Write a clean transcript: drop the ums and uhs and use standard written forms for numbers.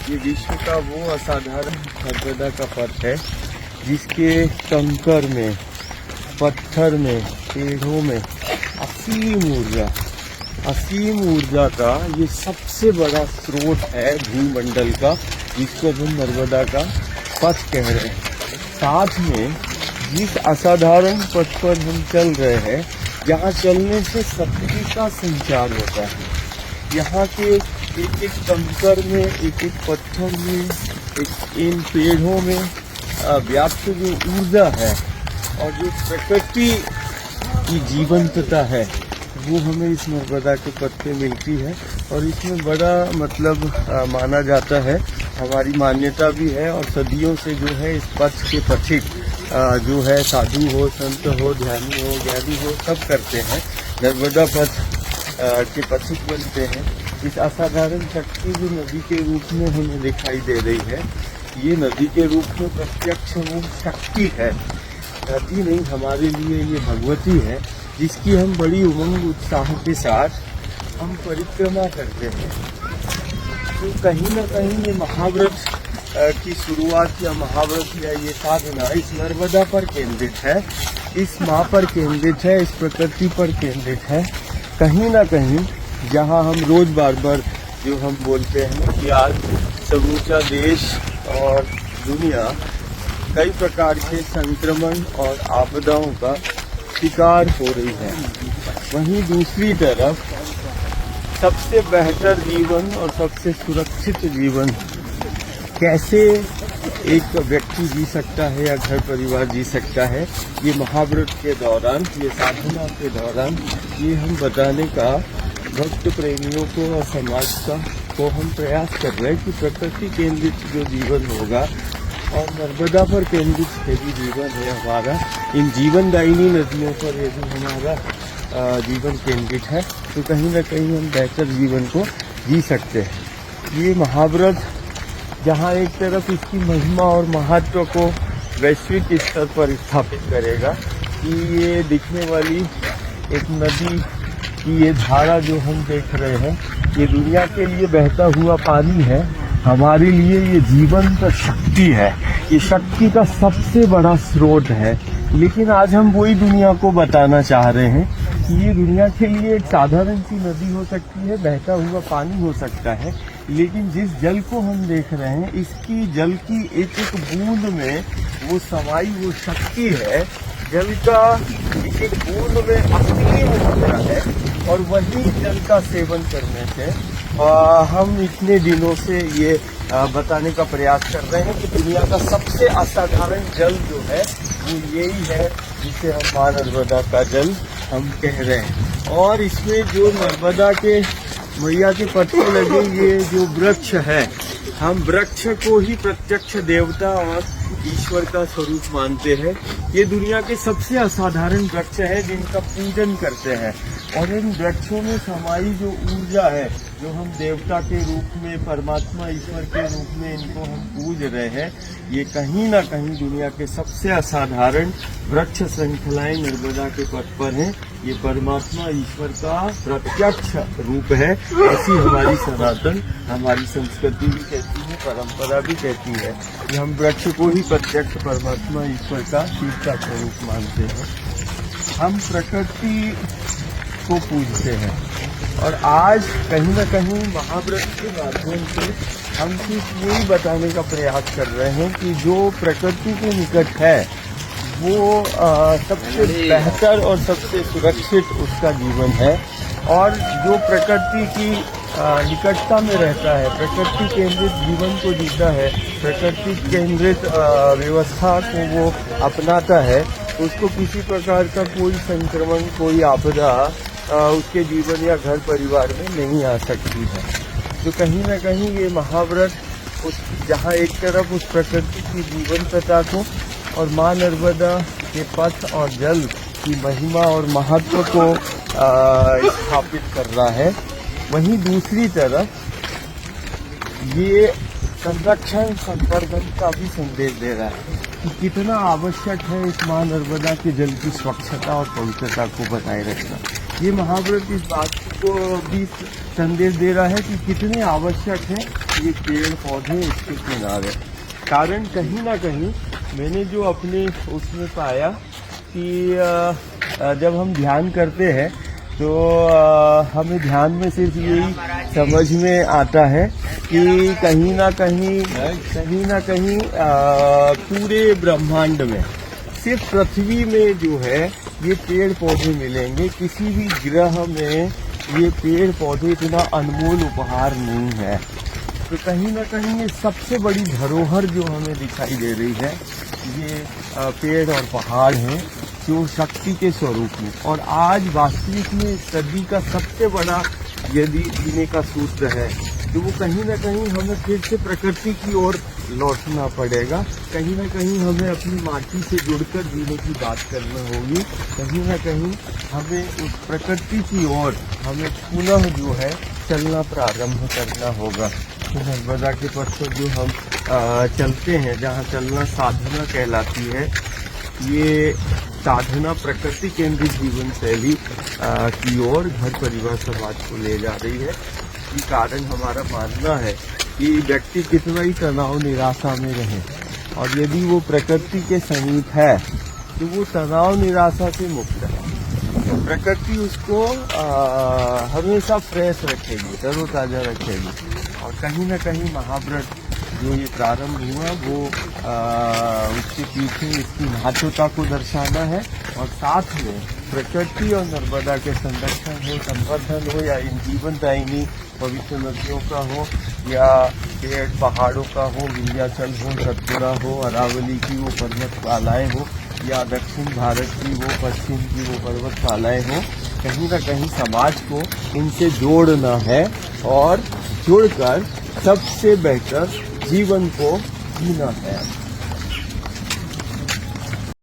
ये विश्व का वो असाधारण नर्मदा का पथ है जिसके कंकर में, पत्थर में, पेड़ों में असीम ऊर्जा का ये सबसे बड़ा स्रोत है भूमंडल का, जिसको हम नर्मदा का पथ कह रहे हैं। साथ में जिस असाधारण पथ पर हम चल रहे हैं, जहाँ चलने से शक्ति का संचार होता है। यहाँ के एक एक कंकर में, एक एक पत्थर में, इन पेड़ों में व्याप्त जो ऊर्जा है और जो प्रकृति की जीवंतता है, वो हमें इस नर्मदा के पथ पे मिलती है। और इसमें बड़ा मतलब माना जाता है, हमारी मान्यता भी है। और सदियों से जो है इस पथ के पथिक जो है साधु हो, संत हो, ध्यानी हो, ज्ञानी हो, सब करते हैं, नर्मदा पथ के पथिक बनते हैं। इस असाधारण शक्ति जो नदी के रूप में हमें दिखाई दे रही है, ये नदी के रूप में प्रत्यक्ष वो शक्ति है। नदी नहीं, हमारे लिए ये भगवती है, जिसकी हम बड़ी उमंग उत्साह के साथ हम परिक्रमा करते हैं। तो कहीं ना कहीं ये महाव्रत की शुरुआत या महाव्रत या ये साधना इस नर्मदा पर केंद्रित है, इस माँ पर केंद्रित है, इस प्रकृति पर केंद्रित है। कहीं ना कहीं जहाँ हम रोज बार बार जो हम बोलते हैं कि आज समूचा देश और दुनिया कई प्रकार के संक्रमण और आपदाओं का शिकार हो रही है, वहीं दूसरी तरफ सबसे बेहतर जीवन और सबसे सुरक्षित जीवन कैसे एक व्यक्ति जी सकता है या घर परिवार जी सकता है, ये महाव्रत के दौरान, ये साधना के दौरान ये हम बताने का भक्त प्रेमियों को और समाज को हम प्रयास कर रहे हैं कि प्रकृति केंद्रित जो जीवन होगा और नर्मदा पर केंद्रित जो जीवन है हमारा, इन जीवनदायिनी नदियों पर यदि हमारा जीवन केंद्रित है, तो कहीं ना कहीं हम बेहतर जीवन को जी सकते हैं। ये महाव्रत जहाँ एक तरफ इसकी महिमा और महत्व को वैश्विक स्तर पर स्थापित करेगा कि ये दिखने वाली एक नदी की ये धारा जो हम देख रहे हैं, ये दुनिया के लिए बहता हुआ पानी है, हमारे लिए ये जीवंत शक्ति है, ये शक्ति का सबसे बड़ा स्रोत है। लेकिन आज हम वही दुनिया को बताना चाह रहे हैं कि ये दुनिया के लिए एक साधारण सी नदी हो सकती है, बहता हुआ पानी हो सकता है, लेकिन जिस जल को हम देख रहे हैं, इसकी जल की एक एक बूंद में वो समाई वो शक्ति है। जल का एक एक बूंद में असीम ऊर्जा है, और वही जल का सेवन करने से हम इतने दिनों से ये बताने का प्रयास कर रहे हैं कि दुनिया का सबसे असाधारण जल जो है वो यही है, जिसे हम माँ नर्मदा का जल हम कह रहे हैं। और इसमें जो नर्मदा के मैया के पत्ते लगे ये जो वृक्ष है, हम वृक्ष को ही प्रत्यक्ष देवता और ईश्वर का स्वरूप मानते हैं। ये दुनिया के सबसे असाधारण वृक्ष है जिनका पूजन करते हैं, और इन वृक्षों में समाई जो ऊर्जा है, जो हम देवता के रूप में, परमात्मा ईश्वर के रूप में इनको हम पूज रहे हैं, ये कहीं ना कहीं दुनिया के सबसे असाधारण वृक्ष श्रृंखलाएं नर्मदा के पथ पर हैं। ये परमात्मा ईश्वर का प्रत्यक्ष रूप है, ऐसी हमारी सनातन, हमारी संस्कृति भी कहती है, परंपरा भी कहती है कि हम वृक्ष को ही प्रत्यक्ष परमात्मा ईश्वर का शिव का स्वरूप मानते हैं। हम प्रकृति को पूजते हैं, और आज कहीं ना कहीं महाव्रत के माध्यम से हम सिर्फ यही बताने का प्रयास कर रहे हैं कि जो प्रकृति के निकट है वो सबसे बेहतर और सबसे सुरक्षित उसका जीवन है, और जो प्रकृति की निकटता में रहता है, प्रकृति केंद्रित जीवन को जीता है, प्रकृति केंद्रित व्यवस्था को वो अपनाता है, उसको किसी प्रकार का कोई संक्रमण, कोई आपदा उसके जीवन या घर परिवार में नहीं आ सकती है। तो कहीं ना कहीं ये महाव्रत उस जहाँ एक तरफ उस प्रकृति की जीवंतता को और माँ नर्मदा के पथ और जल की महिमा और महत्व को स्थापित कर रहा है, वहीं दूसरी तरफ ये संरक्षण संवर्धन का भी संदेश दे रहा है कि कितना आवश्यक है इस माँ नर्मदा के जल की स्वच्छता और पवित्रता को बनाए रखना। ये महाव्रत इस बात आपको भी संदेश दे रहा है कि कितने आवश्यक है ये पेड़ पौधे इसके किनारे। कारण कहीं ना कहीं मैंने जो अपने उसमें पाया कि जब हम ध्यान करते हैं तो हमें ध्यान में सिर्फ यही समझ में आता है कि कहीं ना कहीं पूरे ब्रह्मांड में सिर्फ पृथ्वी में जो है ये पेड़ पौधे मिलेंगे। किसी भी ग्रह में ये पेड़ पौधे इतना अनमोल उपहार नहीं है। तो कहीं ना कहीं ये सबसे बड़ी धरोहर जो हमें दिखाई दे रही है ये पेड़ और पहाड़ हैं जो शक्ति के स्वरूप में। और आज वास्तविक में सदी का सबसे बड़ा यदि जीने का सूत्र है तो वो कहीं ना कहीं हमें फिर से प्रकृति की ओर लौटना पड़ेगा। कहीं ना कहीं हमें अपनी माटी से जुड़कर जीने की बात करना होगी। कहीं ना कहीं हमें उस प्रकृति की ओर हमें पुनः जो है चलना प्रारंभ करना होगा। तो नर्मदा के पथ पर जो हम चलते हैं, जहाँ चलना साधना कहलाती है, ये साधना प्रकृति केंद्रित जीवन शैली की ओर घर परिवार समाज को ले जा रही है। इसी कारण हमारा मानना है कि व्यक्ति कितना ही तनाव निराशा में रहे और यदि वो प्रकृति के समीप है तो वो तनाव निराशा से मुक्त है। प्रकृति उसको हमेशा फ्रेश रखेगी, तरोताजा रखेगी। और कहीं ना कहीं महाव्रत जो ये प्रारंभ हुआ वो उसके पीछे इसकी महत्वता को दर्शाना है। और साथ में प्रकृति और नर्मदा के संरक्षण हो, संवर्धन हो, या इन जीवनदायिनी पवित्र नदियों का हो, या पेड़ पहाड़ों का हो, विंध्याचल हो, सतपुड़ा हो, अरावली की वो पर्वतमालाएं हो, या दक्षिण भारत की वो पश्चिम की वो पर्वतमालाएं हो, कहीं ना कहीं समाज को इनसे जोड़ना है और जुड़कर सबसे बेहतर जीवन को जीना है।